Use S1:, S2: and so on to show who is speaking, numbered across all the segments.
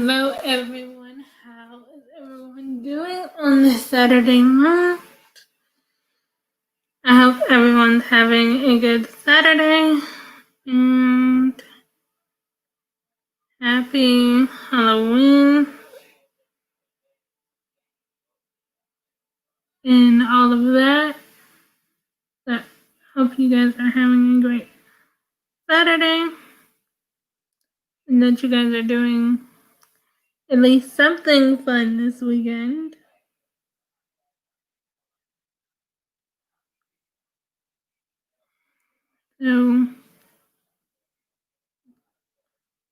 S1: Hello everyone, how is everyone doing on this Saturday night? I hope everyone's having a good Saturday and happy Halloween and all of that. I hope you guys are having a great Saturday and that you guys are doing at least something fun this weekend. So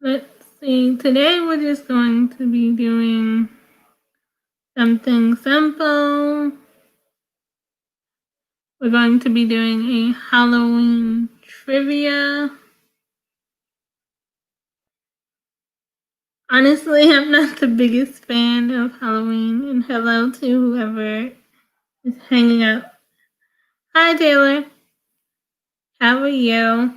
S1: let's see, today we're just going to be doing something simple. We're going to be doing a Halloween trivia. Honestly, I'm not the biggest fan of Halloween, and hello to whoever is hanging out. Hi, Taylor. How are you?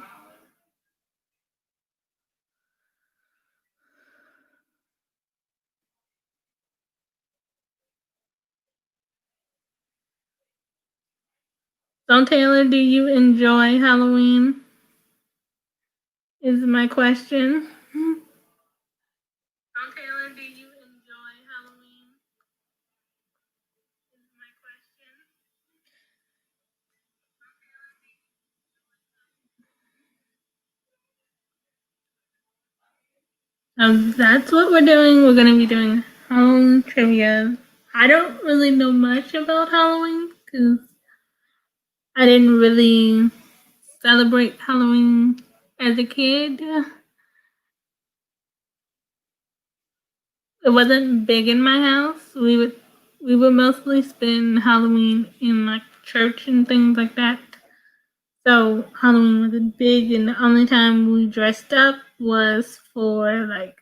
S1: So, Taylor, do you enjoy Halloween? Is my question. So, Taylor, do you enjoy Halloween? Is my question. That's what we're doing. We're going to be doing Halloween trivia. I don't really know much about Halloween because I didn't really celebrate Halloween as a kid. It wasn't big in my house. We would mostly spend Halloween in like church and things like that. So Halloween wasn't big, and the only time we dressed up was for like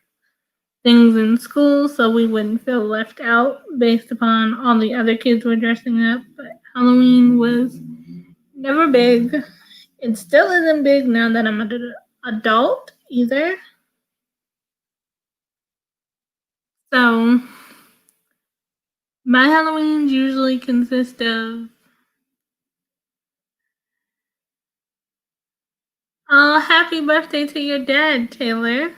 S1: things in school, so we wouldn't feel left out based upon all the other kids were dressing up. But Halloween was never big. It still isn't big now that I'm an adult either. So my Halloweens usually consist of happy birthday to your dad, Taylor.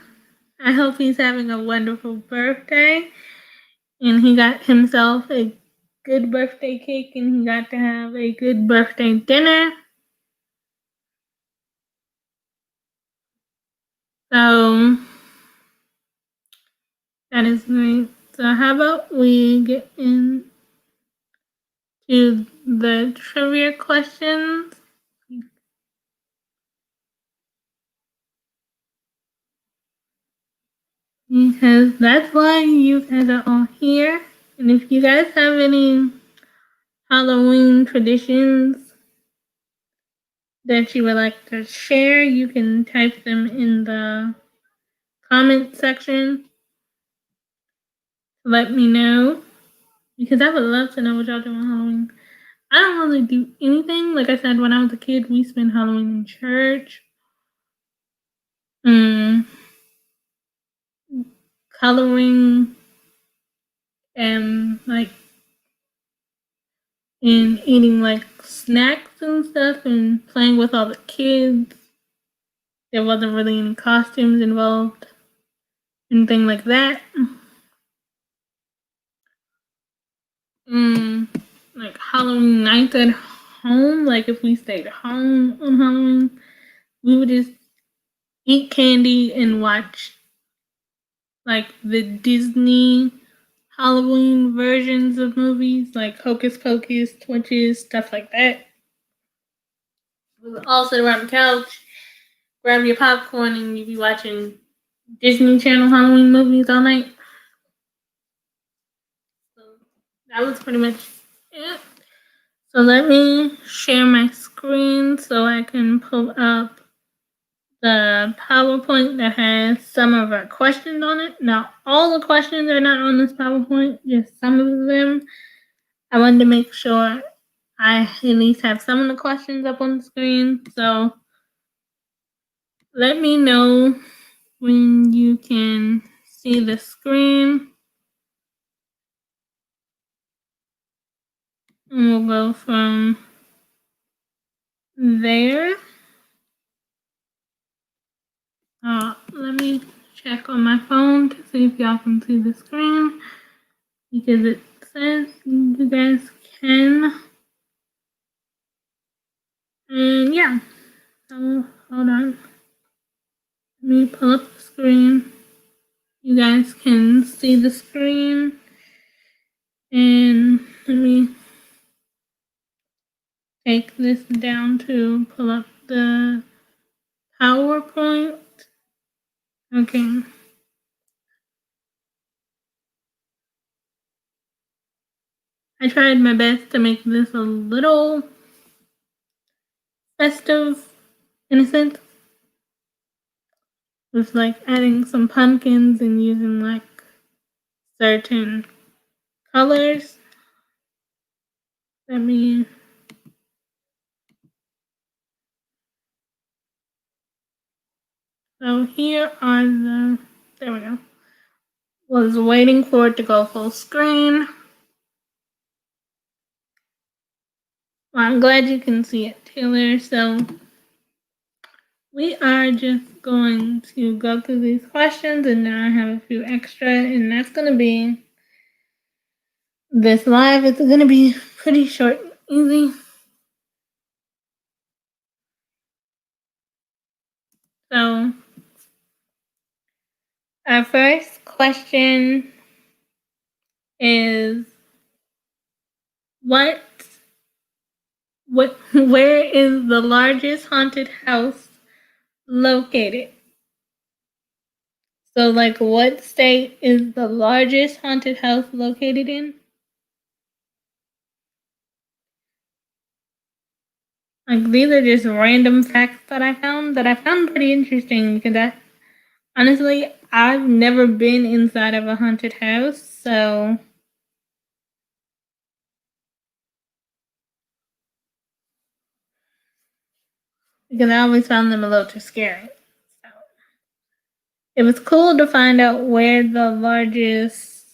S1: I hope he's having a wonderful birthday and he got himself a good birthday cake and he got to have a good birthday dinner. So that is great. So how about we get into the trivia questions? Because that's why you guys are all here. And if you guys have any Halloween traditions that you would like to share, you can type them in the comment section. Let me know. Because I would love to know what y'all do on Halloween. I don't really do anything. Like I said, when I was a kid, we spent Halloween in church. Coloring and like and eating like snacks and stuff and playing with all the kids. There wasn't really any costumes involved. Anything like that. Like Halloween nights at home, like if we stayed home on Halloween, we would just eat candy and watch like the Disney Halloween versions of movies, like Hocus Pocus, Twitches, stuff like that. We would all sit around the couch, grab your popcorn, and you'd be watching Disney Channel Halloween movies all night. So that was pretty much it. So let me share my screen so I can pull up the PowerPoint that has some of our questions on it. Now, all the questions are not on this PowerPoint, just some of them. I wanted to make sure I at least have some of the questions up on the screen. So let me know when you can see the screen. And we'll go from there. Let me check on my phone to see if y'all can see the screen, because it says you guys can. And yeah, so hold on. Let me pull up the screen. You guys can see the screen. And let me take this down to pull up the PowerPoint. Okay. I tried my best to make this a little festive, in a sense, with like adding some pumpkins and using like certain colors. Let me So here are there we go. Was waiting for it to go full screen. Well, I'm glad you can see it, Taylor. So we are just going to go through these questions, and then I have a few extra, and that's going to be this live. It's going to be pretty short and easy. So our first question is where is the largest haunted house located? So, like, what state is the largest haunted house located in? Like, these are just random facts that I found pretty interesting, because honestly, I've never been inside of a haunted house, so because I always found them a little too scary. So it was cool to find out where the largest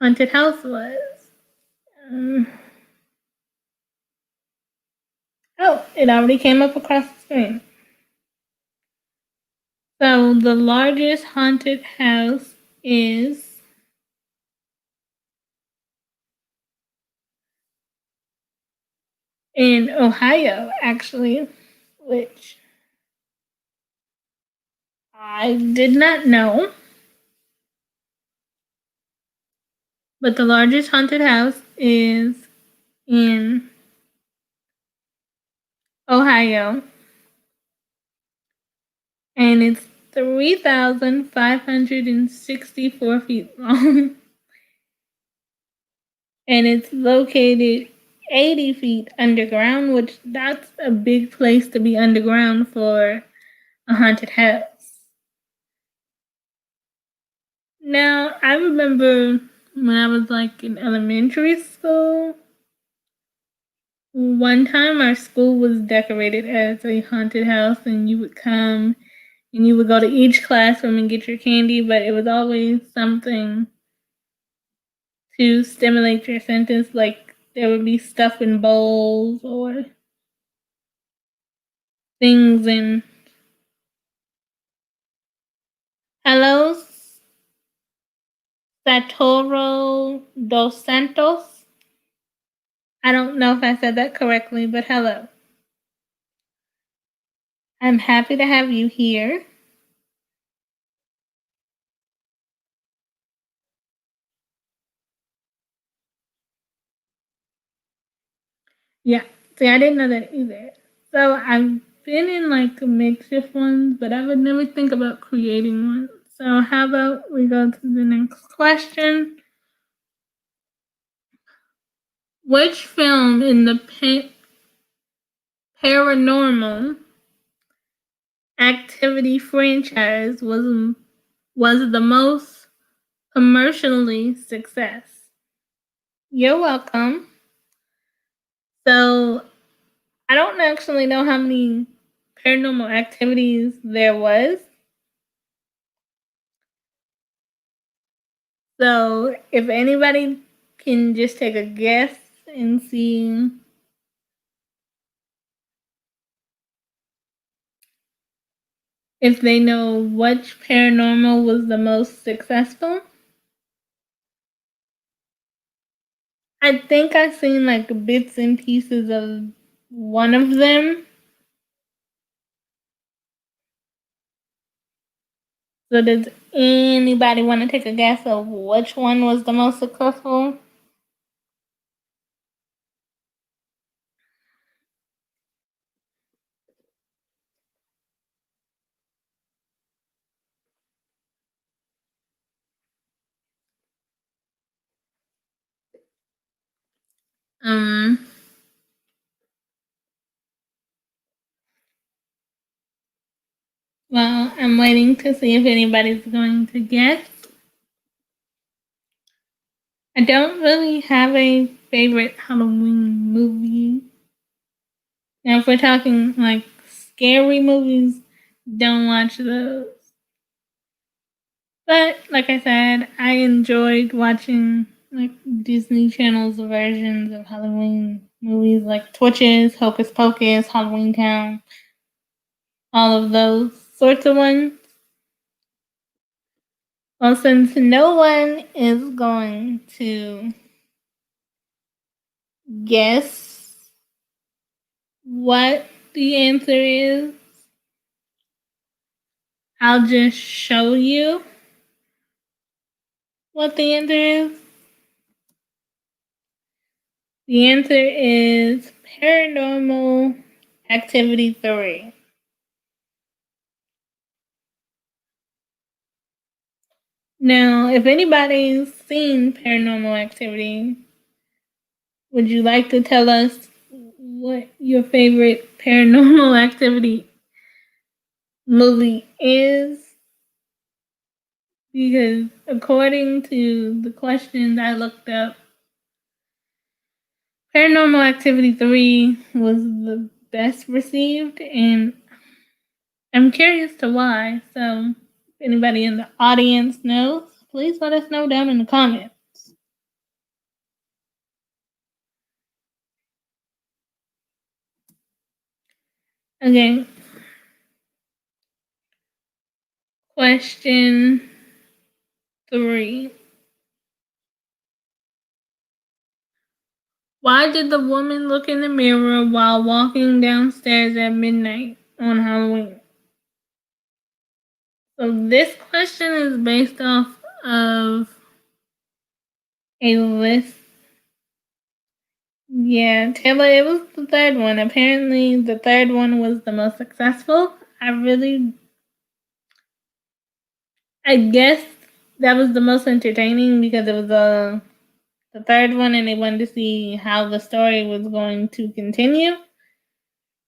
S1: haunted house was. Oh, it already came up across the screen. So the largest haunted house is in Ohio, actually, which I did not know. But the largest haunted house is in Ohio, and it's 3,564 feet long. And it's located 80 feet underground, which that's a big place to be underground for a haunted house. Now, I remember when I was like in elementary school, one time our school was decorated as a haunted house, and you would come and you would go to each classroom and get your candy, but it was always something to stimulate your senses, like there would be stuff in bowls or things in. Hello, Satoro dos Santos. I don't know if I said that correctly, but hello. I'm happy to have you here. Yeah, see, I didn't know that either. So I've been in like makeshift ones, but I would never think about creating one. So how about we go to the next question? Which film in the Paranormal Activity franchise was the most commercially success? You're welcome. So I don't actually know how many paranormal activities there was. So if anybody can just take a guess and see if they know which paranormal was the most successful. I think I've seen like bits and pieces of one of them. So does anybody want to take a guess of which one was the most successful? Um, well, I'm waiting to see if anybody's going to guess. I don't really have a favorite Halloween movie. Now, if we're talking like scary movies, don't watch those. But like I said, I enjoyed watching like Disney Channel's versions of Halloween movies like Twitches, Hocus Pocus, Halloween Town, all of those sorts of ones. Well, since no one is going to guess what the answer is, I'll just show you what the answer is. The answer is Paranormal Activity 3. Now, if anybody's seen Paranormal Activity, would you like to tell us what your favorite Paranormal Activity movie is? Because according to the questions I looked up, Paranormal Activity 3 was the best received, and I'm curious to why. So, if anybody in the audience knows, please let us know down in the comments. Okay. Question 3. Why did the woman look in the mirror while walking downstairs at midnight on Halloween? So this question is based off of a list. Yeah, Taylor, it was the third one. Apparently, the third one was the most successful. I guess that was the most entertaining because it was the third one and they wanted to see how the story was going to continue.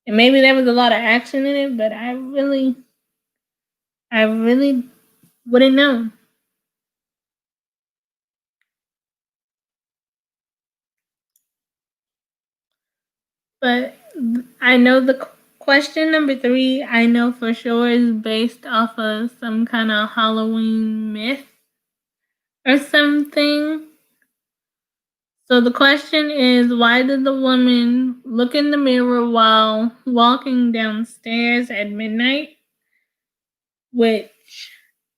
S1: And maybe there was a lot of action in it, but I really wouldn't know. But I know the question number 3, I know for sure is based off of some kind of Halloween myth or something. So the question is, why did the woman look in the mirror while walking downstairs at midnight? Which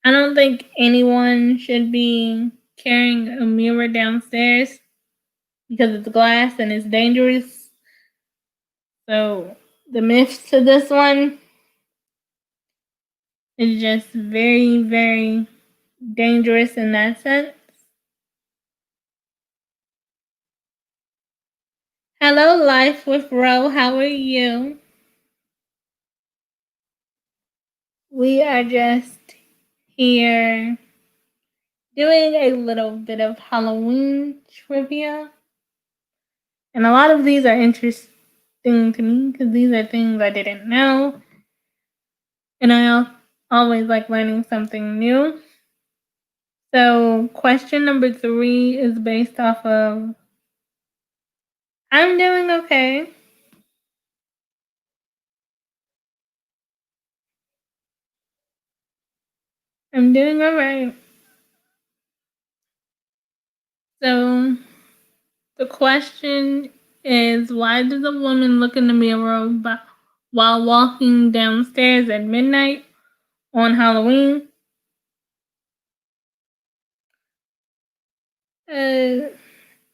S1: I don't think anyone should be carrying a mirror downstairs because it's glass and it's dangerous. So the myth to this one is just very, very dangerous in that sense. Hello, Life with Ro. How are you? We are just here doing a little bit of Halloween trivia. And a lot of these are interesting to me because these are things I didn't know. And I always like learning something new. So, question number 3 is based off of I'm doing okay. I'm doing alright. So, the question is, why does a woman look in the mirror while walking downstairs at midnight on Halloween? Uh,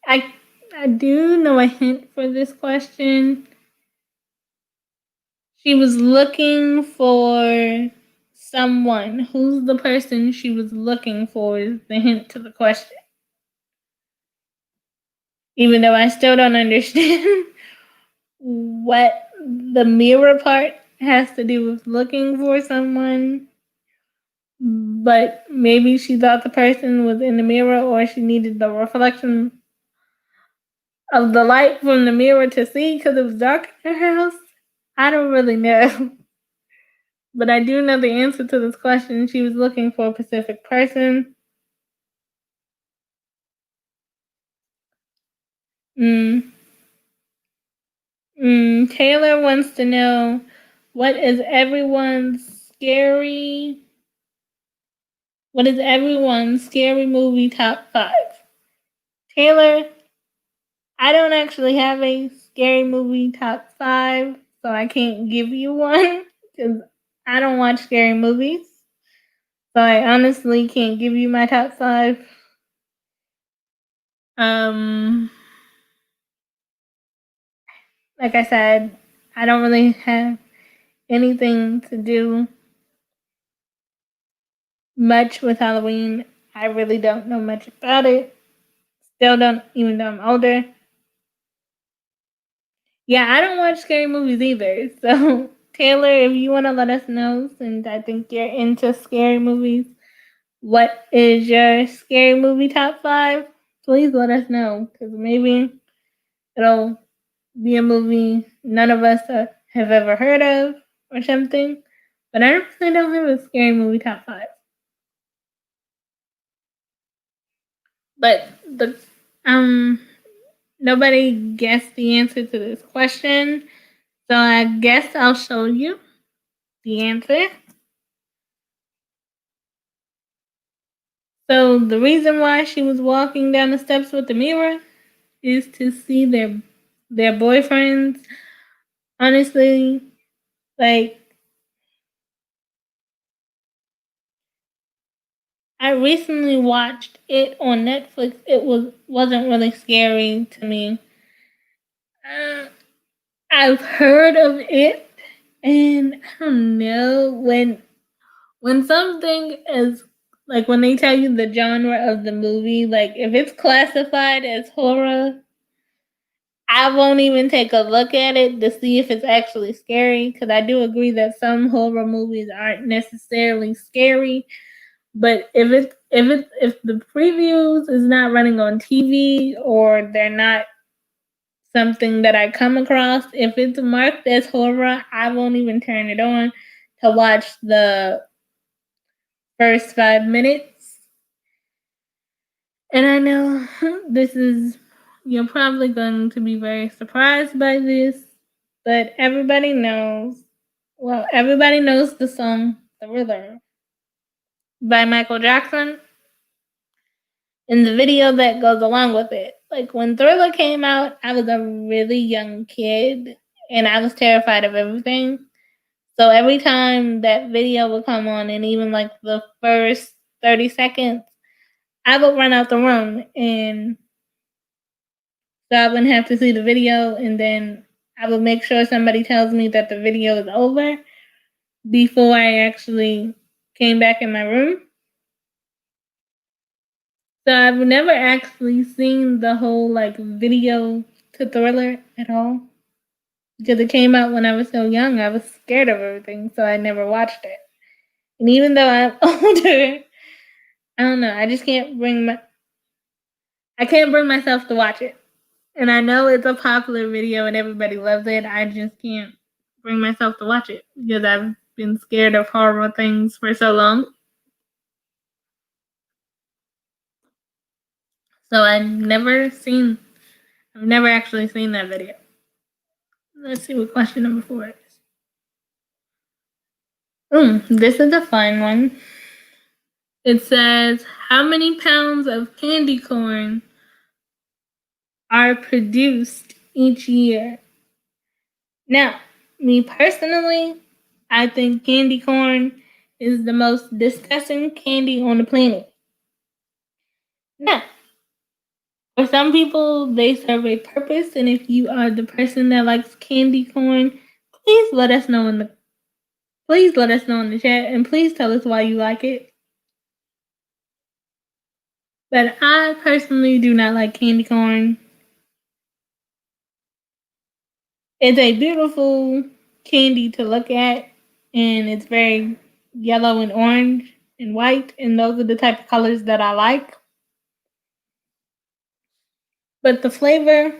S1: I I do know a hint for this question. She was looking for someone. Who's the person she was looking for is the hint to the question. Even though I still don't understand what the mirror part has to do with looking for someone. But maybe she thought the person was in the mirror, or she needed the reflection of the light from the mirror to see because it was dark in her house. I don't really know. But I do know the answer to this question. She was looking for a specific person. Mm. Taylor wants to know, what is everyone's scary movie top 5? Taylor, I don't actually have a scary movie top 5, so I can't give you one because I don't watch scary movies. So I honestly can't give you my top 5. Like I said, I don't really have anything to do much with Halloween. I really don't know much about it. Still don't, even though I'm older. Yeah, I don't watch scary movies either. So, Taylor, if you want to let us know, since I think you're into scary movies, what is your scary movie top 5? Please let us know, because maybe it'll be a movie none of us have ever heard of or something. But I really don't have a scary movie top 5. But nobody guessed the answer to this question, so I guess I'll show you the answer. So the reason why she was walking down the steps with the mirror is to see their boyfriends. Honestly, like, I recently watched it on Netflix. It wasn't really scary to me. I've heard of it, and I don't know, when something is like, when they tell you the genre of the movie, like if it's classified as horror, I won't even take a look at it to see if it's actually scary, because I do agree that some horror movies aren't necessarily scary. But if the previews is not running on TV, or they're not something that I come across, if it's marked as horror, I won't even turn it on to watch the first 5 minutes. And I know you're probably going to be very surprised by this, but everybody knows the song Thriller by Michael Jackson and the video that goes along with it. Like, when Thriller came out, I was a really young kid and I was terrified of everything. So every time that video would come on, and even like the first 30 seconds, I would run out the room, and so I wouldn't have to see the video, and then I would make sure somebody tells me that the video is over before I actually came back in my room. So I've never actually seen the whole like video to Thriller at all, because it came out when I was so young. I was scared of everything, so I never watched it. And even though I'm older, I don't know. I can't bring myself to watch it. And I know it's a popular video and everybody loves it. I just can't bring myself to watch it because I've been scared of horror things for so long. So I've never actually seen that video. Let's see what question number 4 is. This is a fun one. It says, how many pounds of candy corn are produced each year? Now, me personally, I think candy corn is the most disgusting candy on the planet. Now, for some people, they serve a purpose, and if you are the person that likes candy corn, please let us know in the chat, and please tell us why you like it. But I personally do not like candy corn. It's a beautiful candy to look at, and it's very yellow and orange and white, and those are the type of colors that I like. But the flavor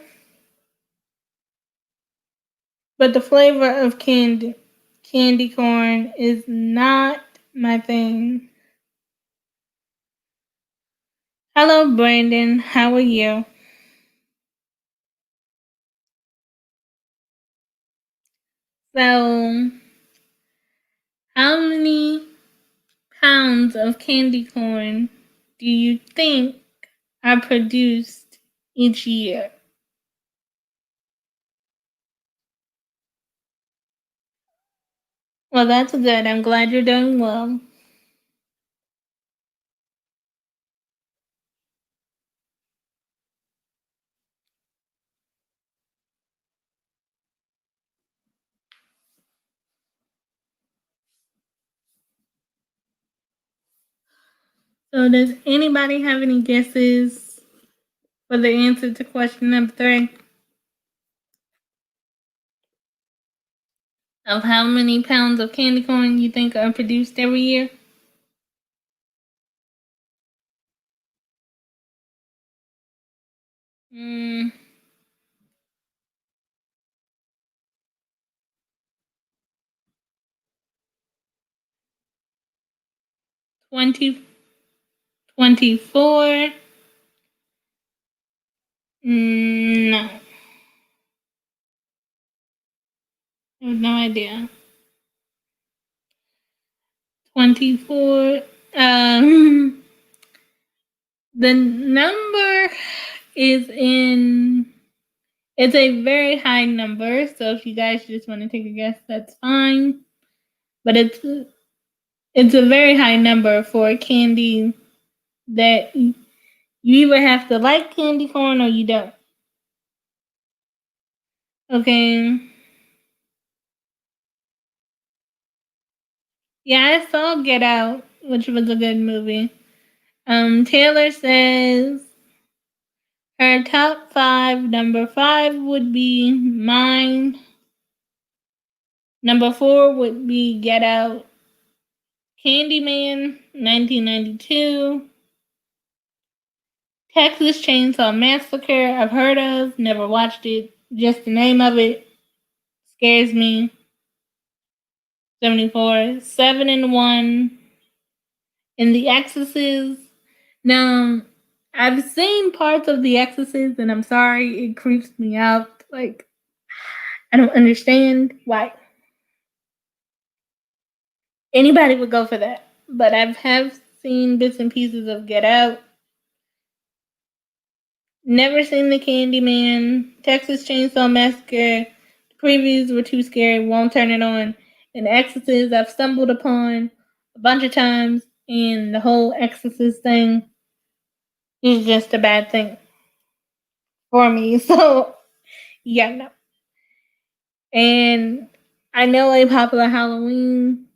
S1: of candy corn is not my thing. Hello, Brandon. How are you? So, how many pounds of candy corn do you think are produced each year? Well, that's good. I'm glad you're doing well. So, does anybody have any guesses for the answer to question number 3? Of how many pounds of candy corn you think are produced every year? Mm, 20, 24. No, I have no idea. 24. The number is in. It's a very high number, so if you guys just want to take a guess, that's fine. But it's a very high number for a candy that you either have to like candy corn or you don't. Okay. Yeah, I saw Get Out, which was a good movie. Taylor says her top 5. Number 5 would be mine. Number 4 would be Get Out. Candyman, 1992. Texas Chainsaw Massacre, I've heard of, never watched it. Just the name of it scares me. 74. 7 and 1. And The Exorcist. Now, I've seen parts of The Exorcist, and I'm sorry, it creeps me out. Like, I don't understand why anybody would go for that. But I have seen bits and pieces of Get Out. Never seen The Candyman. Texas Chainsaw Massacre. The previews were too scary. Won't turn it on. And Exorcist, I've stumbled upon a bunch of times, and the whole Exorcist thing is just a bad thing for me. So, yeah, no. And I know a popular Halloween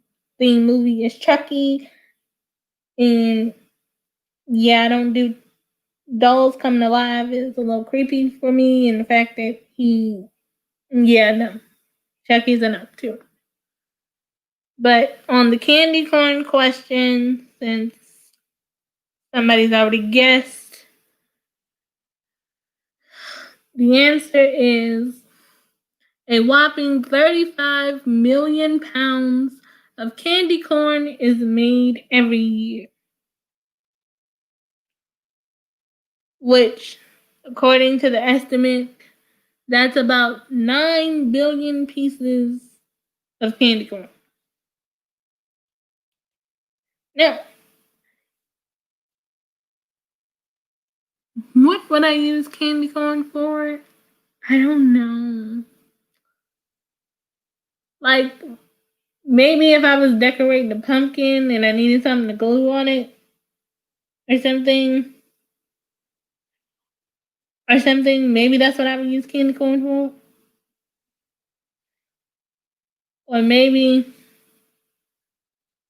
S1: themed movie is Chucky. And yeah, I don't do dolls coming alive is a little creepy for me. And the fact that no. Chucky's enough too. But on the candy corn question, since somebody's already guessed, the answer is a whopping 35 million pounds of candy corn is made every year. Which, according to the estimate, that's about 9 billion pieces of candy corn. Now, What would I use candy corn for? I don't know. Like, maybe if I was decorating a pumpkin and I needed something to glue on it or something, maybe that's what I would use candy corn for. Or maybe,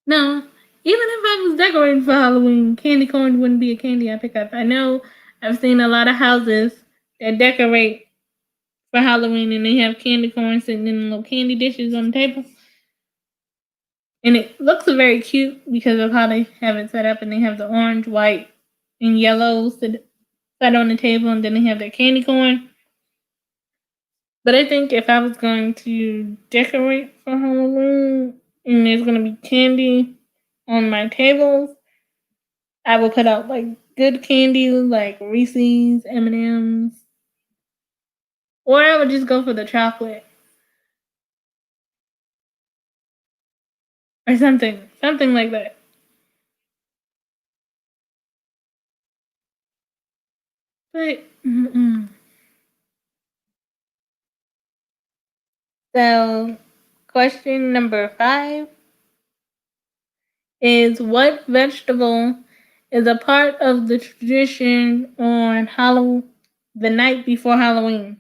S1: no, even if I was decorating for Halloween, candy corn wouldn't be a candy I pick up. I know I've seen a lot of houses that decorate for Halloween and they have candy corn sitting in little candy dishes on the table. And it looks very cute because of how they have it set up, and they have the orange, white, and yellow set on the table, and then they have their candy corn. But I think if I was going to decorate for Halloween and there's going to be candy on my tables, I will put out like good candy like Reese's, M&Ms, or I would just go for the chocolate or something like that. But so, question number 5 is what vegetable is a part of the tradition on Halloween, the night before Halloween?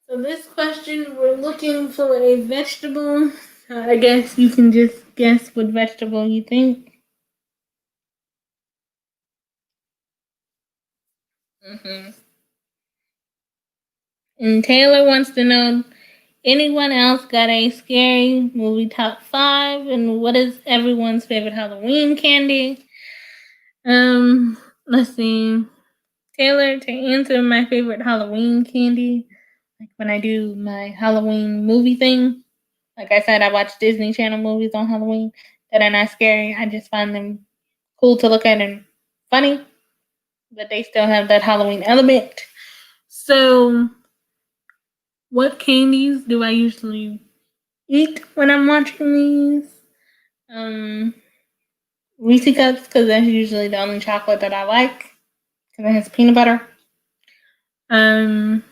S1: So this question, we're looking for a vegetable. I guess you can just guess what vegetable you think. And Taylor wants to know, anyone else got a scary movie top 5? And what is everyone's favorite Halloween candy? Let's see. Taylor, to answer my favorite Halloween candy, like when I do my Halloween movie thing, like I said, I watch Disney Channel movies on Halloween that are not scary. I just find them cool to look at and funny, but they still have that Halloween element. So, what candies do I usually eat when I'm watching these? Um, Reese cups, because that's usually the only chocolate that I like, because it has peanut butter. Um,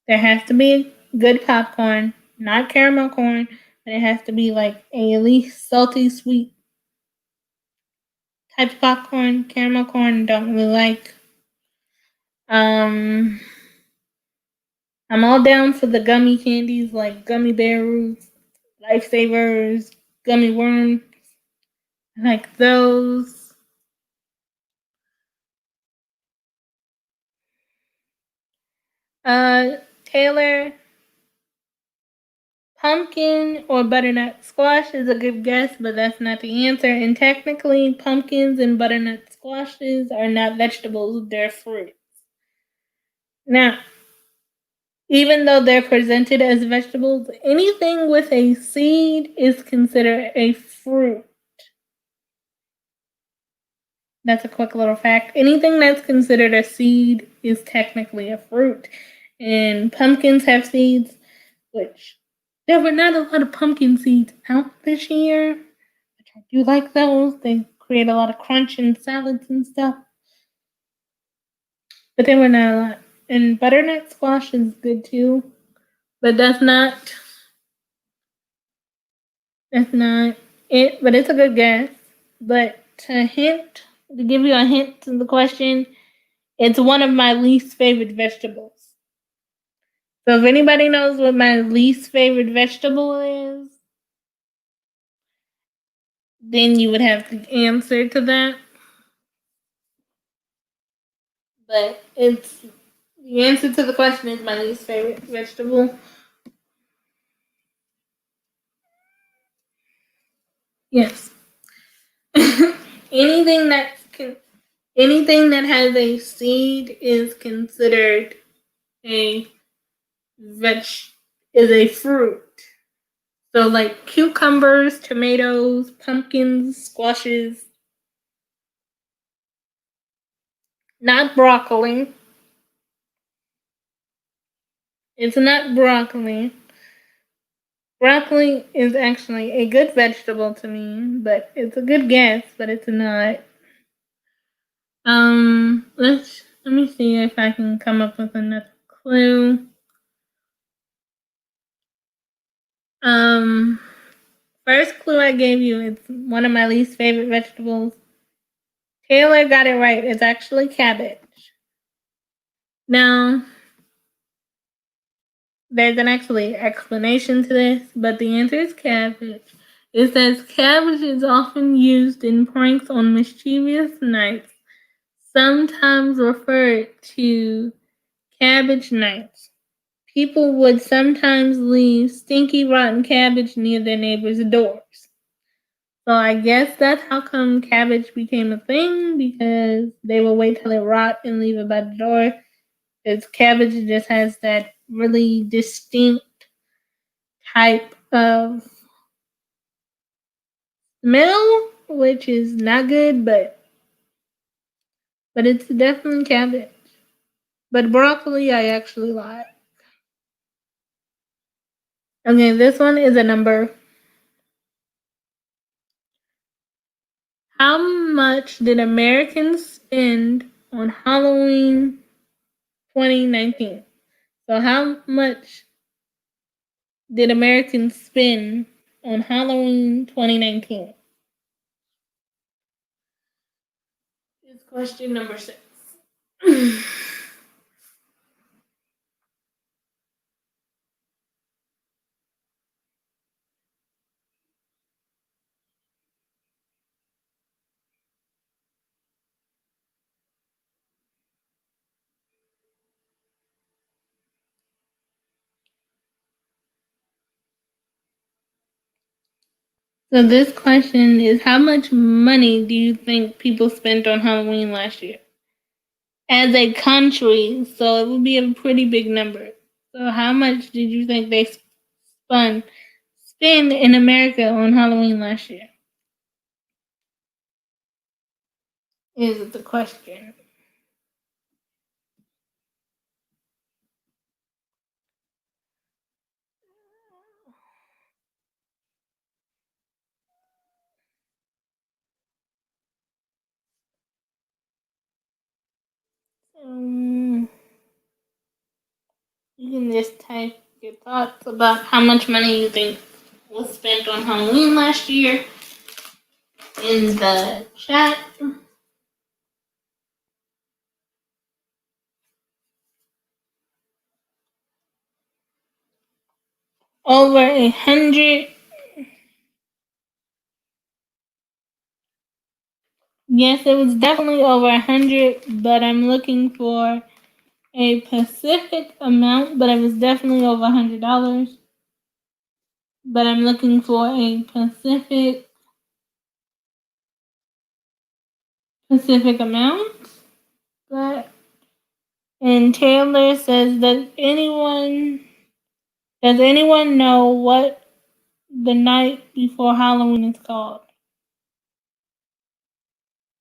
S1: there has to be good popcorn, not caramel corn, but it has to be like a at least salty, sweet type of popcorn. Caramel corn don't really like. Um, I'm all down for the gummy candies like gummy bears, lifesavers, gummy worms. I like those. Taylor, pumpkin or butternut squash is a good guess, but that's not the answer. And technically, pumpkins and butternut squashes are not vegetables, they're fruits. Now, even though they're presented as vegetables, anything with a seed is considered a fruit. That's a quick little fact. Anything that's considered a seed is technically a fruit. And pumpkins have seeds, which there were not a lot of pumpkin seeds out this year, which I do like those. They create a lot of crunch in salads and stuff. But there were not a lot. And butternut squash is good too. But that's not it. But it's a good guess. But to give you a hint to the question, it's one of my least favorite vegetables. So if anybody knows what my least favorite vegetable is, then you would have the answer to that. But it's the answer to the question is my least favorite vegetable. Yes. anything that's anything that has a seed is considered a veg is a fruit. So like cucumbers, tomatoes, pumpkins, squashes, not broccoli. It's not broccoli. Broccoli is actually a good vegetable to me, but it's a good guess, but it's not. Let me see if I can come up with another clue. Um, First clue I gave you, it's one of my least favorite vegetables. Taylor got it right. It's actually cabbage. Now, there's an actually explanation to this, but the answer is cabbage. It says cabbage is often used in pranks on mischievous nights, sometimes referred to cabbage nights. People would sometimes leave stinky, rotten cabbage near their neighbors' doors. So I guess that's how come cabbage became a thing, because they will wait till it rot and leave it by the door. Because cabbage just has that really distinct type of smell, which is not good, but it's definitely cabbage. But broccoli, I actually like. Okay, this one is a number. How much did Americans spend on Halloween 2019? So, how much did Americans spend on Halloween 2019? Is question number 6. So this question is, how much money do you think people spent on Halloween last year? As a country, so it would be a pretty big number. So how much did you think they spend in America on Halloween last year? Is the question. You can just type your thoughts about how much money you think was spent on Halloween last year in the chat. Over 100. Yes, it was definitely over 100, but I'm looking for a specific amount, but it was definitely over $100. But I'm looking for a specific amount. But and Taylor says, does anyone know what the night before Halloween is called?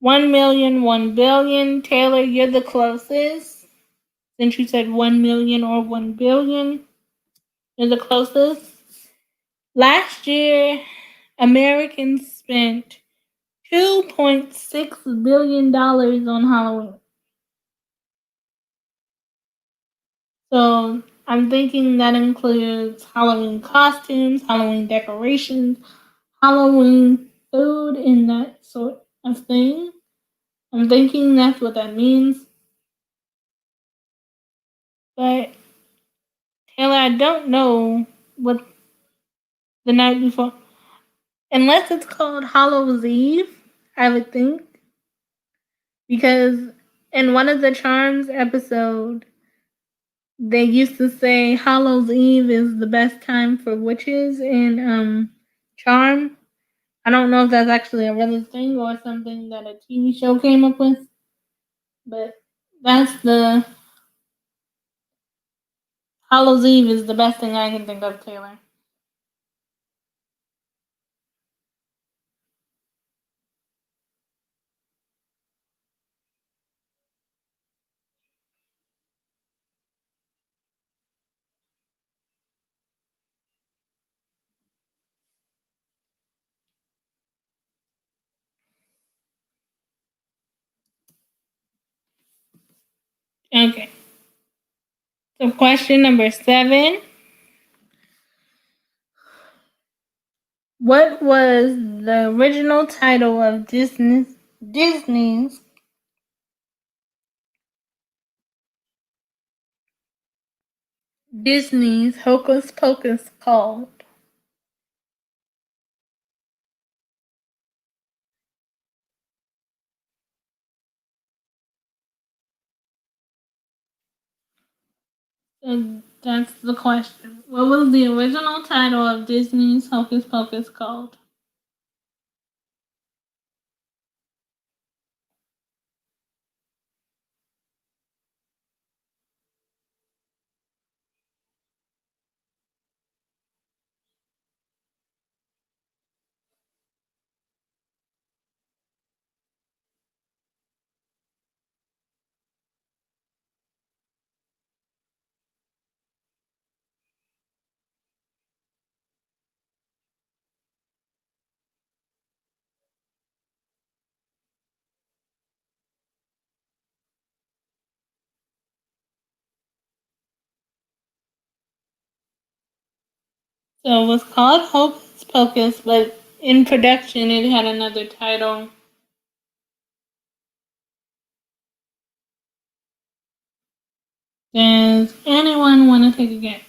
S1: 1,000,000, 1,000,000,000. Taylor, you're the closest. Since you said 1,000,000 or 1,000,000,000, you're the closest. Last year, Americans spent $2.6 billion on Halloween. So I'm thinking that includes Halloween costumes, Halloween decorations, Halloween food, and that sort of thing. I'm thinking that's what that means. But Taylor, I don't know what the night before, unless it's called Hallow's Eve, I would think. Because in one of the Charms episode, they used to say Hallow's Eve is the best time for witches in Charm. I don't know if that's actually a real thing or something that a TV show came up with, but that's the Hallow's Eve is the best thing I can think of, Taylor. Okay. So question number 7. What was the original title of Disney's Hocus Pocus called? So that's the question. What was the original title of Disney's Hocus Pocus called? So it was called Hocus Pocus, but in production it had another title. Does anyone want to take a guess?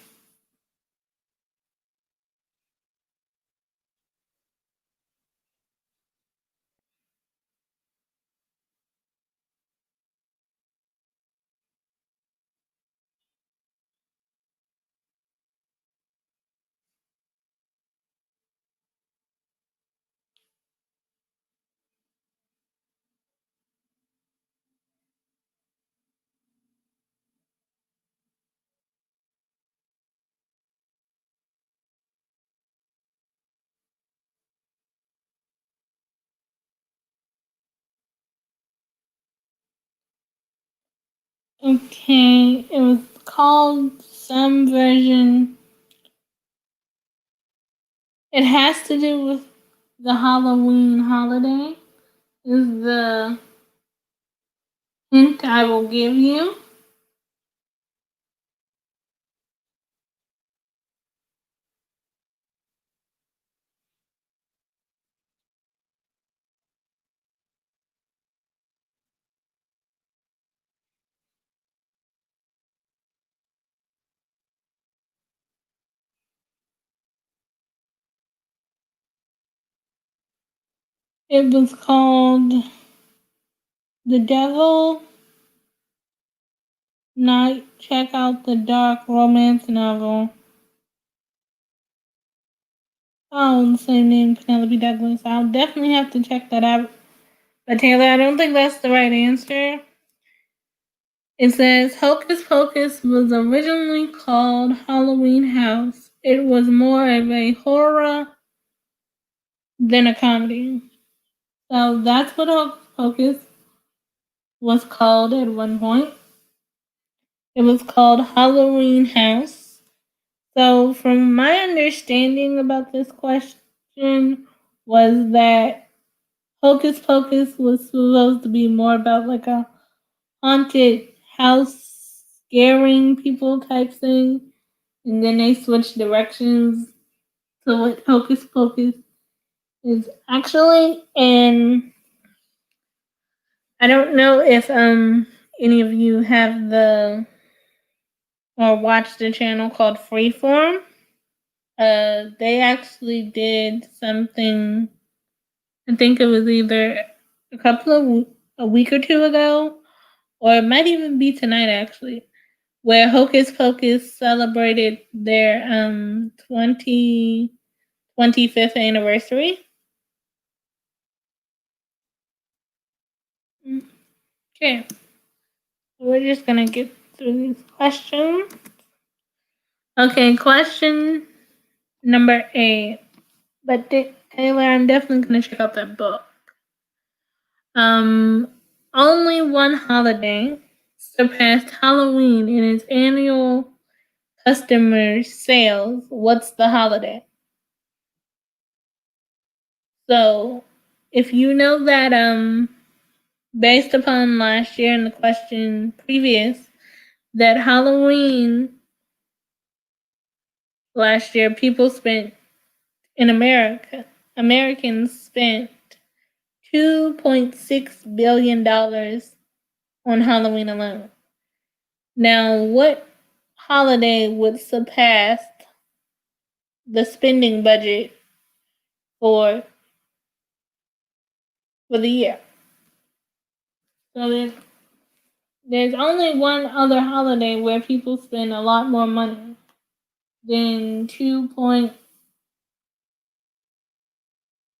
S1: Okay, it was called some version. It has to do with the Halloween holiday, is the hint I will give you. It was called The Devil Night Check Out the Dark romance novel. Oh, the same name, Penelope Douglas. I'll definitely have to check that out. But Taylor, I don't think that's the right answer. It says Hocus Pocus was originally called Halloween House. It was more of a horror than a comedy. So that's what Hocus Pocus was called at one point. It was called Halloween House. So, from my understanding about this question, was that Hocus Pocus was supposed to be more about like a haunted house scaring people type thing, and then they switched directions to what Hocus Pocus is actually. And I don't know if any of you have the or watched the channel called Freeform. They actually did something. I think it was either a week or two ago, or it might even be tonight actually, where Hocus Pocus celebrated their 25th anniversary. Okay, we're just gonna get through these questions. Okay, question number 8. But Taylor, I'm definitely gonna check out that book. Only one holiday surpassed Halloween in its annual customer sales. What's the holiday? So, if you know that, based upon last year and the question previous, that Halloween last year, people spent in America, Americans spent $2.6 billion on Halloween alone. Now, what holiday would surpass the spending budget for the year? So there's only one other holiday where people spend a lot more money than 2 point.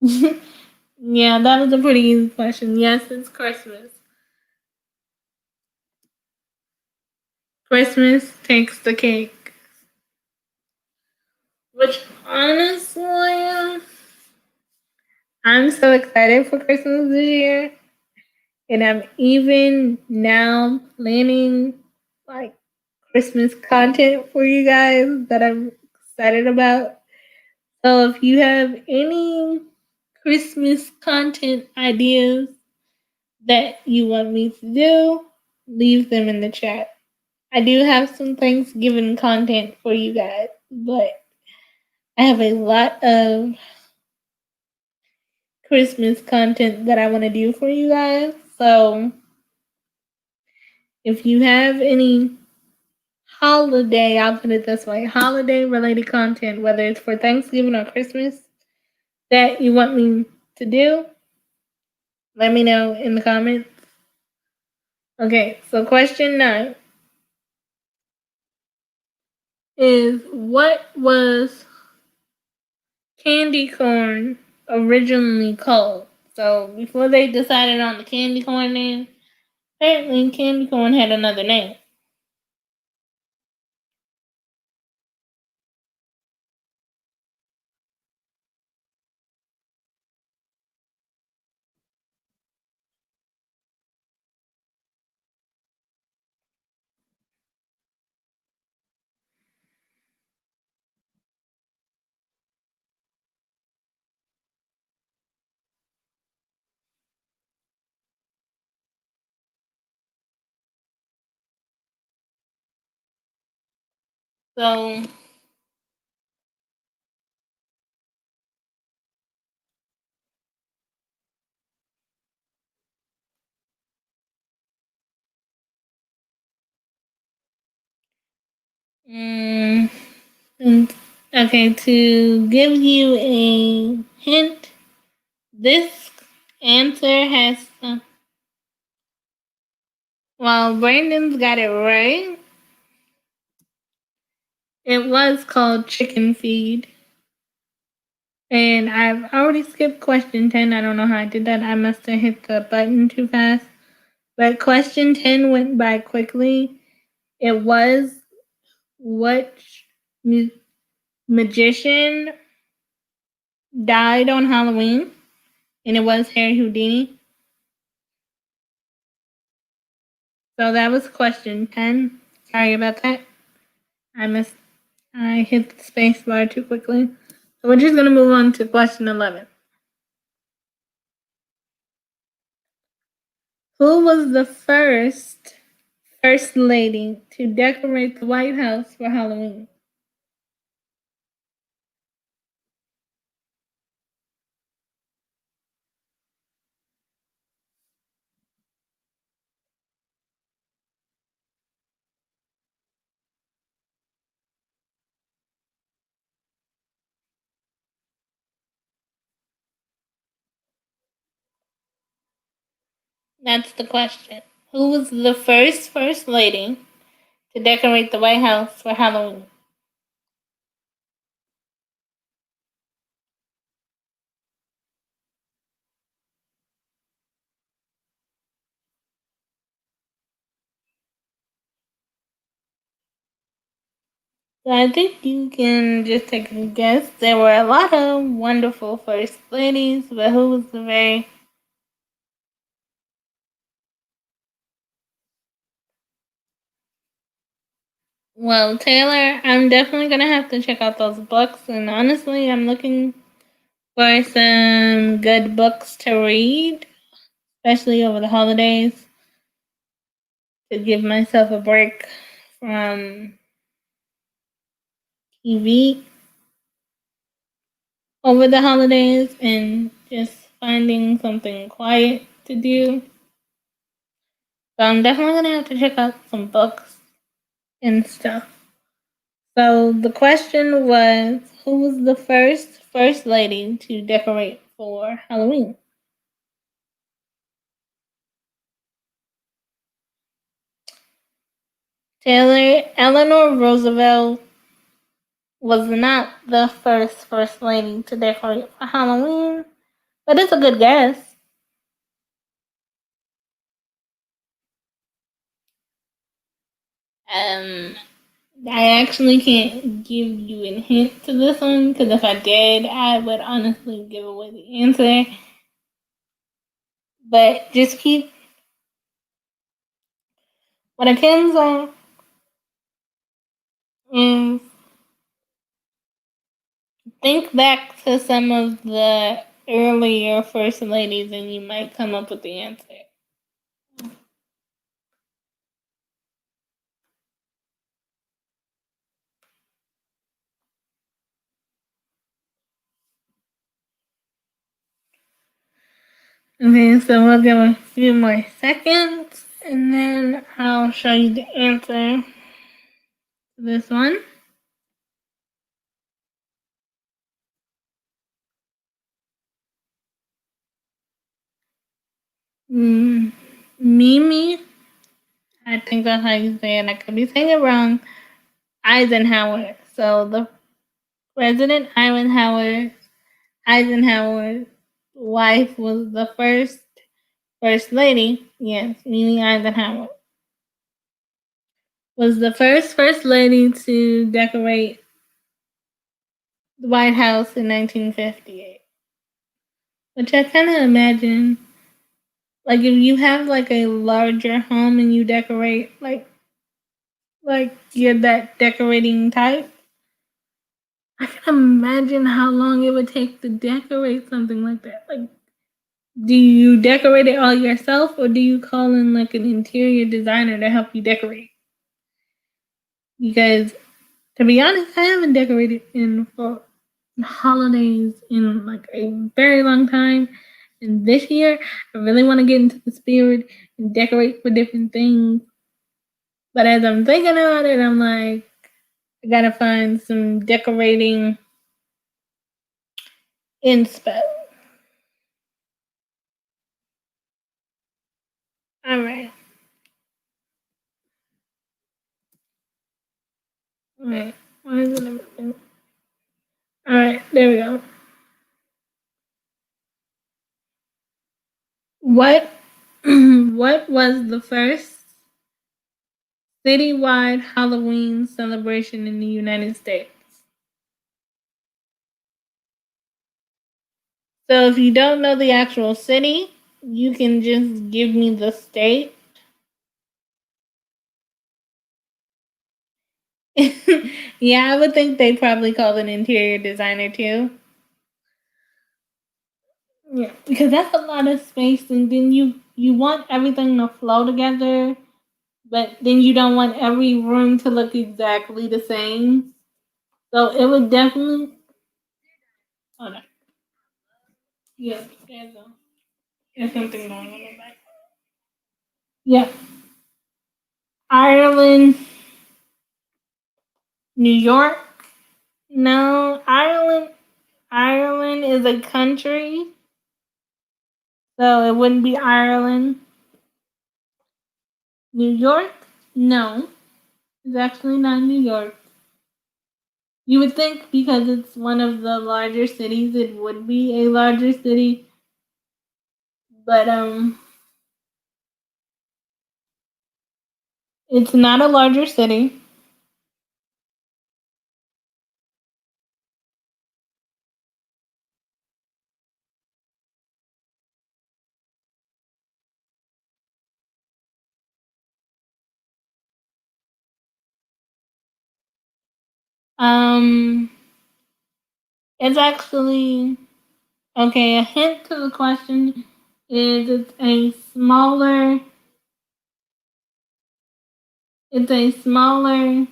S1: Yeah, that was a pretty easy question. Yes, it's Christmas. Christmas takes the cake. Which honestly, I'm so excited for Christmas this year. And I'm even now planning like Christmas content for you guys that I'm excited about. So if you have any Christmas content ideas that you want me to do, leave them in the chat. I do have some Thanksgiving content for you guys, but I have a lot of Christmas content that I want to do for you guys. So if you have any holiday, I'll put it this way, holiday related content, whether it's for Thanksgiving or Christmas, that you want me to do, let me know in the comments. Okay, so question 9 is, what was candy corn originally called? So before they decided on the candy corn name, apparently candy corn had another name. So mm, okay, to give you a hint, this answer has while Brandon's got it right, it was called chicken feed. And I've already skipped question 10. I don't know how I did that. I must have hit the button too fast. But question 10 went by quickly. It was, what magician died on Halloween? And it was Harry Houdini. So that was question 10. Sorry about that. I hit the space bar too quickly. So we're just going to move on to question 11. Who was the first lady to decorate the White House for Halloween? That's the question. Who was the first lady to decorate the White House for Halloween? So I think you can just take a guess. There were a lot of wonderful first ladies, but who was the very... Well, Taylor, I'm definitely going to have to check out those books. And honestly, I'm looking for some good books to read, especially over the holidays, to give myself a break from TV over the holidays and just finding something quiet to do. So I'm definitely gonna have to check out some books and stuff. So the question was, who was the first lady to decorate for Halloween? Taylor Eleanor Roosevelt was not the first lady to decorate for Halloween, but it's a good guess. Um, I actually can't give you a hint to this one because if I did, I would honestly give away the answer. But just keep what I can say is think back to some of the earlier first ladies and you might come up with the answer. Okay, so we'll give a few more seconds and then I'll show you the answer to this one. Mimi, I think that's how you say it. I could be saying it wrong. Eisenhower. So the President Eisenhower's wife was the first lady. Yes, Mimi Eisenhower was the first lady to decorate the White House in 1958. Which I kind of imagine, like if you have like a larger home and you decorate like you're that decorating type. I can imagine how long it would take to decorate something like that. Like, do you decorate it all yourself, or do you call in like an interior designer to help you decorate? Because to be honest, I haven't decorated in for holidays in like a very long time. And this year, I really want to get into the spirit and decorate for different things. But as I'm thinking about it, I'm like, I gotta find some decorating inspo. All right. All right. Why is it everything? All right. There we go. What what was the first citywide Halloween celebration in the United States? So if you don't know the actual city, you can just give me the state. Yeah, I would think they probably call an interior designer too. Yeah, because that's a lot of space, and then you want everything to flow together, but then you don't want every room to look exactly the same. So it would definitely. Hold on. Yeah, there's something going on in the back. Yeah, Ireland, New York. No, Ireland. Ireland is a country, so it wouldn't be Ireland. New York? No, it's actually not New York. You would think because it's one of the larger cities, it would be a larger city, but it's not a larger city. Um, it's actually okay. A hint to the question is it's a smaller It's a smaller.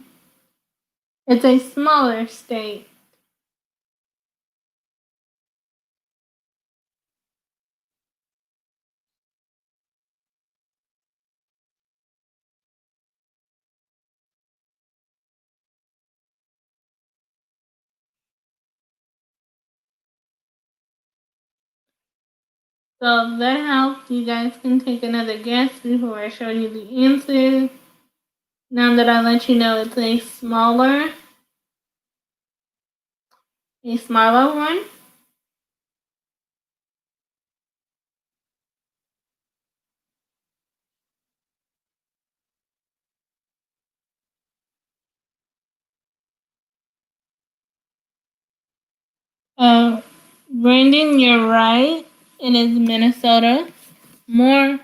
S1: It's a smaller state. So if that helps, you guys can take another guess before I show you the answer. Now that I let you know it's a smaller one. Uh, Brandon, you're right. It is Minnesota. More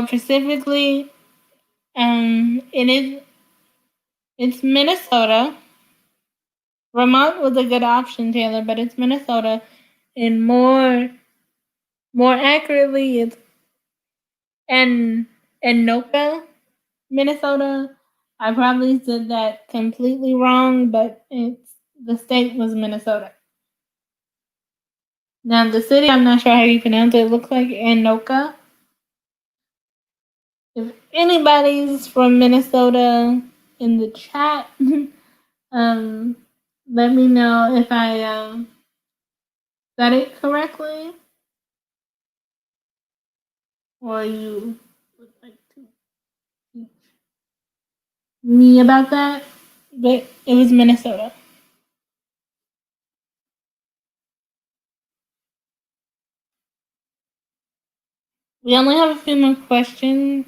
S1: specifically, it's Minnesota. Vermont was a good option, Taylor, but it's Minnesota, and more accurately, it's Anoka, Minnesota. I probably said that completely wrong, but the state was Minnesota. Now the city, I'm not sure how you pronounce it. It looks like Anoka. If anybody's from Minnesota in the chat, let me know if I said it correctly, or you would like to teach me about that. But it was Minnesota. We only have a few more questions.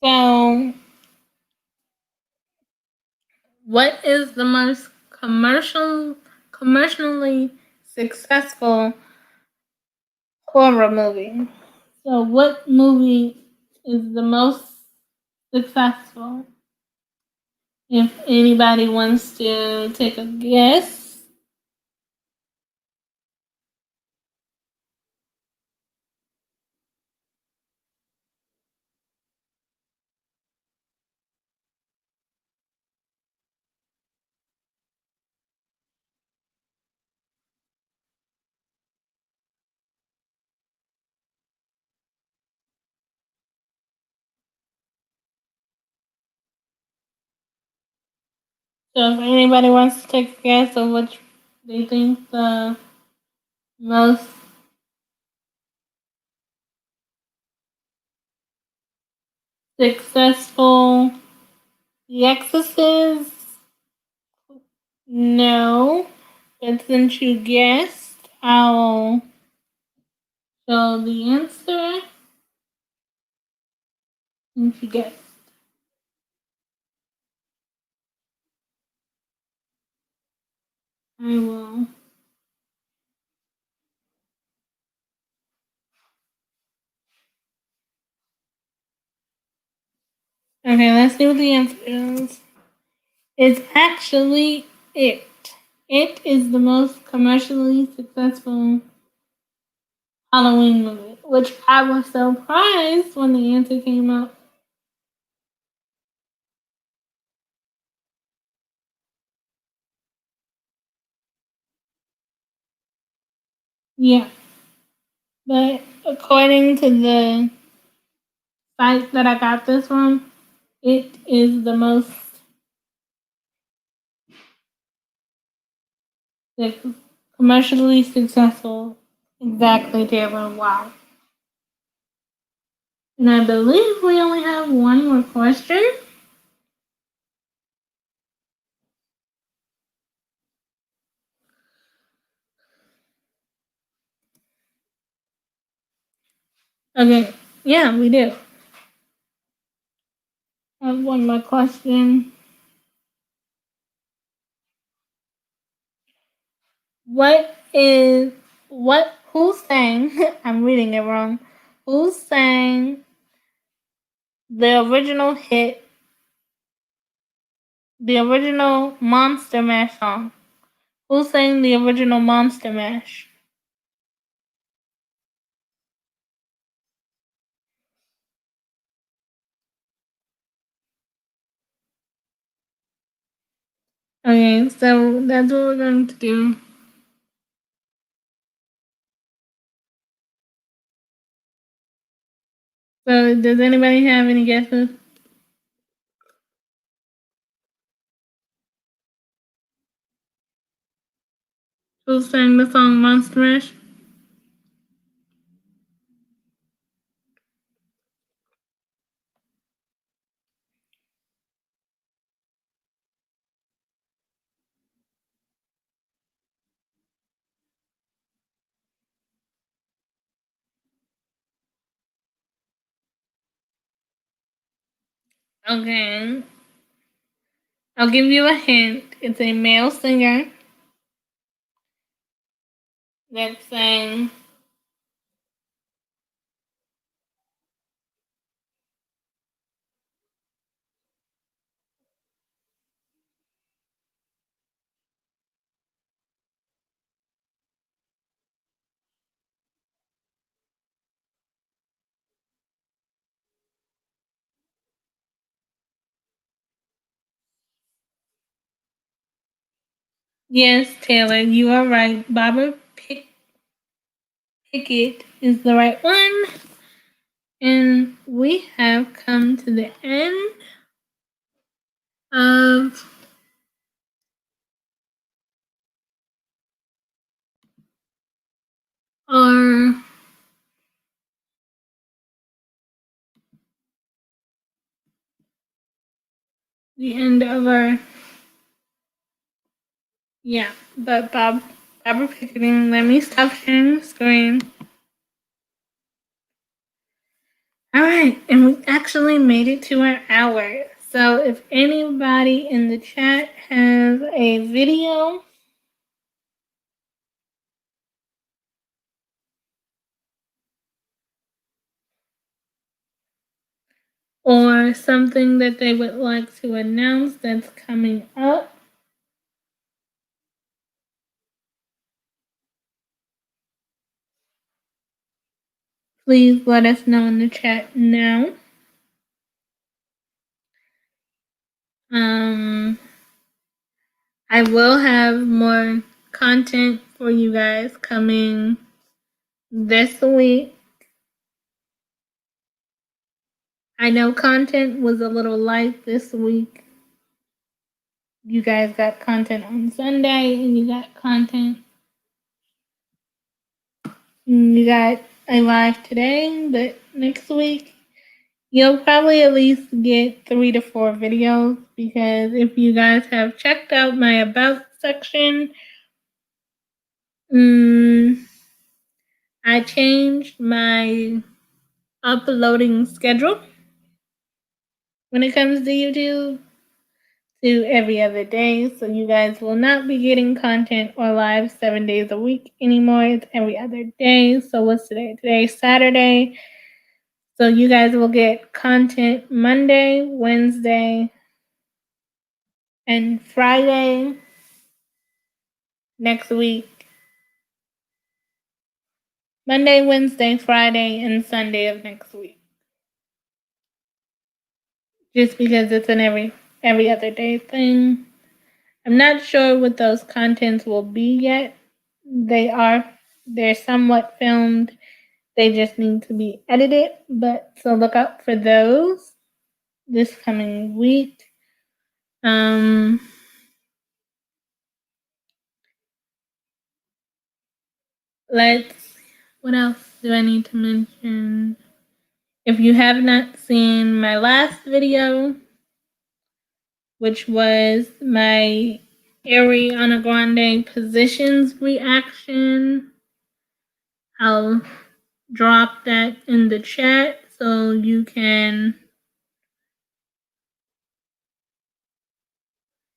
S1: So, what is the most commercially successful horror movie? So, what movie is the most successful? If anybody wants to take a guess. So if anybody wants to take a guess of which they think the most successful, The Exorcist, no. But since you guessed, I'll show the answer. Since you guessed. I will. Okay, let's see what the answer is. It's actually It. It is the most commercially successful Halloween movie, which I was surprised when the answer came up. Yeah, but according to the site that I got this from, it is the most commercially successful. Exactly, Taylor. Wow. And I believe we only have one more question. Okay, yeah, we do. I have one more question. Who sang, I'm reading it wrong, who sang the original Monster Mash song? Who sang the original Monster Mash? Okay, so that's what we're going to do. So, does anybody have any guesses? Who sang the song Monster Mash? Okay. I'll give you a hint. It's a male singer that sang. Yes, Taylor, you are right. Pickett is the right one. And we have come to the end of our the end of our yeah, but Barbara Picketing, let me stop sharing the screen. Alright, and we actually made it to our hour. So if anybody in the chat has a video or something that they would like to announce that's coming up, please let us know in the chat now. I will have more content for you guys coming this week. I know content was a little light this week. You guys got content on Sunday and you got content. You got a live today, but next week you'll probably at least get 3 to 4 videos because if you guys have checked out my about section, I changed my uploading schedule when it comes to YouTube to every other day. So you guys will not be getting content or live 7 days a week anymore. It's every other day. So what's today? Today's Saturday. So you guys will get content Monday, Wednesday, and Friday next week. Monday, Wednesday, Friday, and Sunday of next week. Just because it's an every other day thing. I'm not sure what those contents will be yet. They're somewhat filmed. They just need to be edited, but so look out for those this coming week. What else do I need to mention? If you have not seen my last video, which was my Ariana Grande positions reaction, I'll drop that in the chat so you can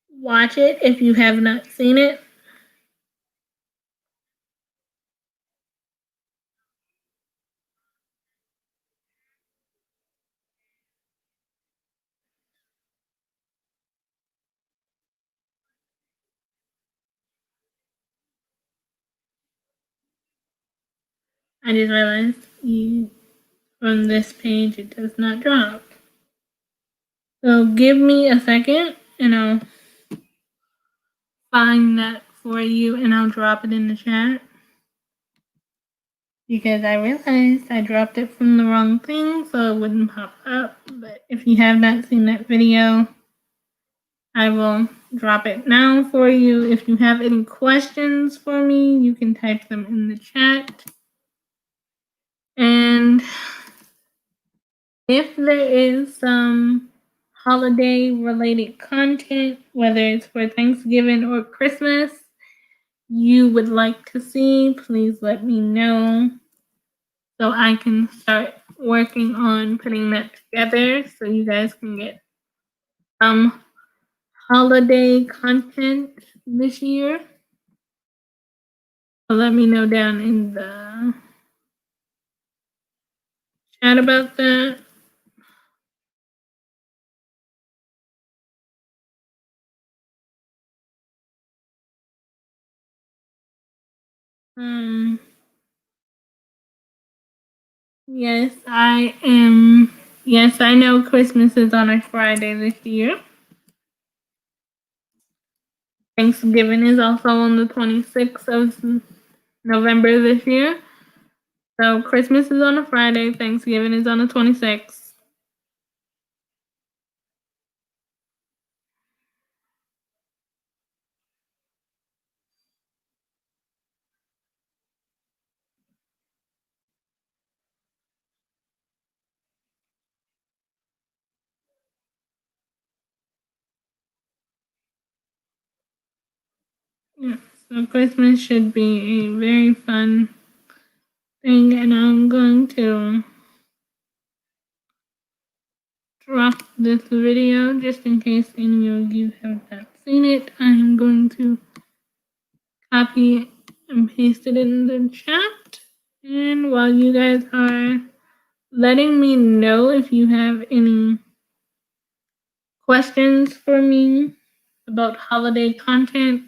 S1: watch it if you have not seen it. I just realized from this page it does not drop. So give me a second and I'll find that for you and I'll drop it in the chat. Because I realized I dropped it from the wrong thing, so it wouldn't pop up. But if you have not seen that video, I will drop it now for you. If you have any questions for me, you can type them in the chat. And if there is some holiday related content, whether it's for Thanksgiving or Christmas, you would like to see, please let me know so I can start working on putting that together so you guys can get some holiday content this year. So let me know down in the chat about that. Yes, I am. Yes, I know Christmas is on a Friday this year. Thanksgiving is also on the 26th of November this year. So Christmas is on a Friday, Thanksgiving is on the 26th. Yeah, so Christmas should be a very fun thing, and I'm going to drop this video just in case any of you have not seen it. I'm going to copy and paste it in the chat. And while you guys are letting me know if you have any questions for me about holiday content,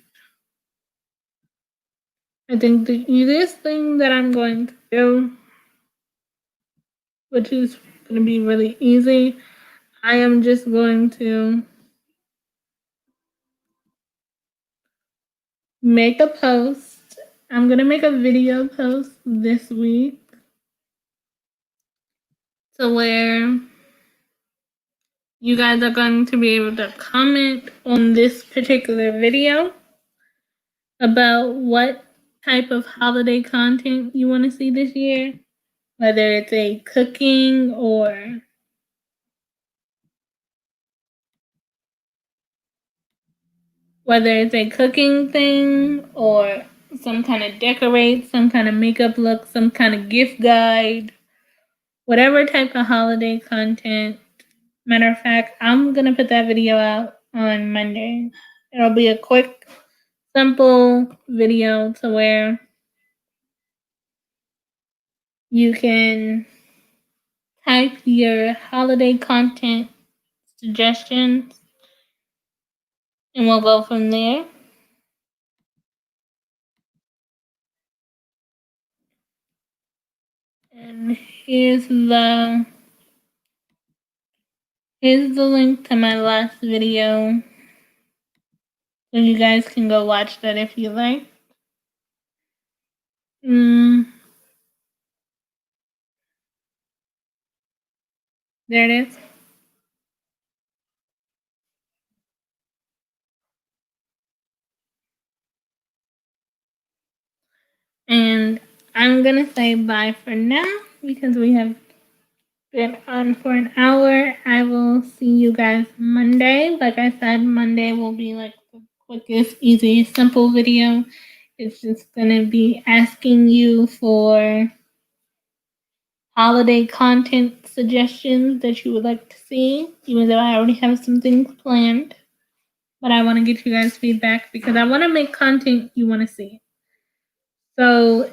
S1: I think the easiest thing that I'm going to do, which is going to be really easy, I am just going to make a post. I'm going to make a video post this week to where you guys are going to be able to comment on this particular video about what type of holiday content you want to see this year, whether it's a cooking or thing or some kind of decorate, some kind of makeup look, some kind of gift guide, whatever type of holiday content. Matter of fact, I'm going to put that video out on Monday. It'll be a quick, simple video to where you can type your holiday content suggestions and we'll go from there. And here's the link to my last video. So you guys can go watch that if you like. There it is. And I'm gonna say bye for now because we have been on for an hour. I will see you guys Monday. Like I said, Monday will be like the quickest, easiest, simple video. It's just gonna be asking you for holiday content suggestions that you would like to see, even though I already have some things planned. But I want to get you guys feedback because I want to make content you want to see. So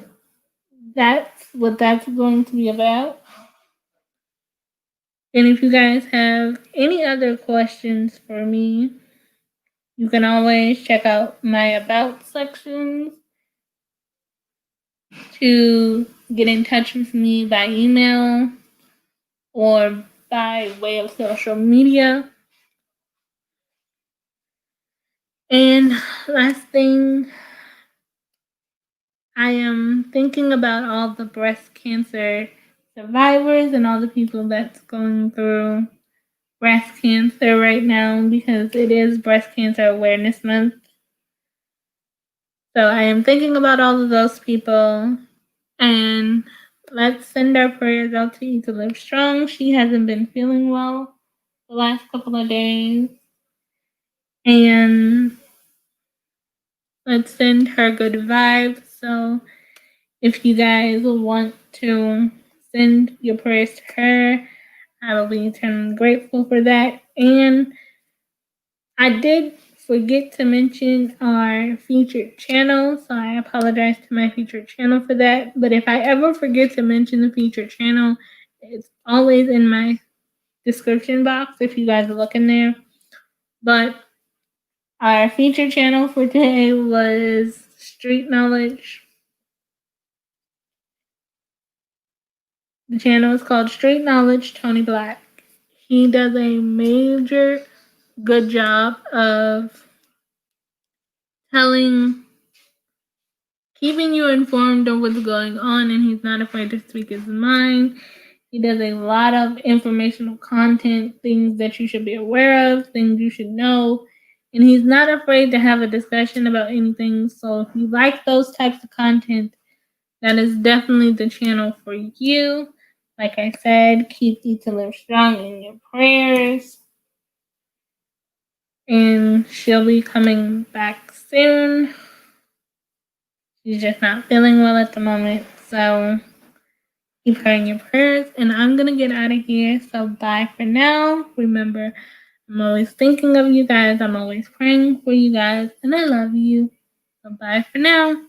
S1: that's what that's going to be about. And if you guys have any other questions for me, you can always check out my about sections to get in touch with me by email or by way of social media. And last thing, I am thinking about all the breast cancer survivors and all the people that's going through breast cancer right now because it is Breast Cancer Awareness Month. So I am thinking about all of those people, and let's send our prayers out to Eat to Live Strong. She hasn't been feeling well the last couple of days, and let's send her good vibes. So if you guys want to send your prayers to her, I will be eternally grateful for that. And I did forget to mention our featured channel, so I apologize to my featured channel for that. But if I ever forget to mention the featured channel, it's always in my description box if you guys are looking there. But our featured channel for today was Street Knowledge. The channel is called Street Knowledge Tony Black. He does a major good job of keeping you informed of what's going on, and he's not afraid to speak his mind. He does a lot of informational content, things that you should be aware of, things you should know, and he's not afraid to have a discussion about anything. So if you like those types of content, that is definitely the channel for you. Like I said, keep Eat to Live Strong in your prayers. And she'll be coming back soon. She's just not feeling well at the moment. So keep her in your prayers. And I'm going to get out of here. So bye for now. Remember, I'm always thinking of you guys. I'm always praying for you guys. And I love you. So bye for now.